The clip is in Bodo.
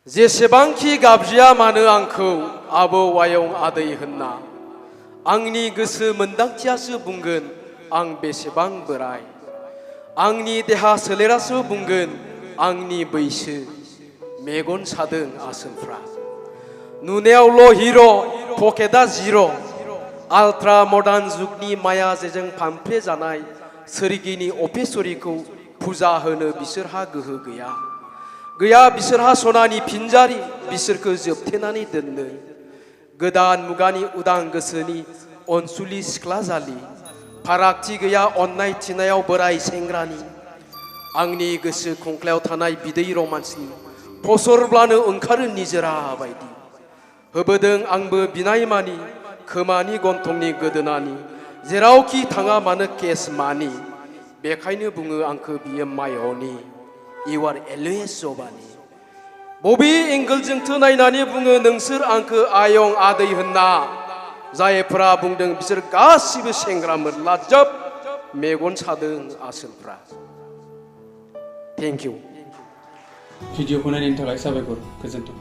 जेसेबांखि गाबज्रिया मानो आंखौ आबौ आयं आदै होनना आंनि गोसो मोन्दांथियासो बुंगोन आं बेसेबां बोराय आंनि देहा सोलेरासो बुंगोन आंनि बैसो मेगन सादों आसोलफ्रा नुनायावल' हिर' पकेटआ जिर' आल्ट्रा मडार्न जुगनि माया जेजों फामफ्ले जानाय सोरगिनि अफेसरिखौ फुजा होनो बिसोरहा गोहो गैया गैया बिसोरहा सनानि फिनजारि बिसोरखौ जोबथेनानै दोननो गोदान मुगानि उदां गोसोनि अनसुलि सिख्ला जालि फारागथि गैया अननाय थिनायाव बोराय सेंग्रानि आंनि गोसो खंख्लायाव थानाय बिदै रमान्सनि फसरब्लानो ओंखारो निजोरा बायदि होबोदों आंबो बिनायमानि खोमानि गन्थंनि गोदोनानि जेरावखि थाङा मानो केस मानि बेखायनो बुङो आंखौ बियो मायहनि You are always जबानि बबे एंगोलजोंथो नायनानै बुङो नोंसोर आंखौ आयं आदै होनना जायफ्रा बुंदों बिसोर गासिबो सेंग्रा मोरला जोब मेगन सादों आसोलफ्रा थेंक इउ भिडिअखौ नायनायनि थाखाय साबायखर गोजोन्थों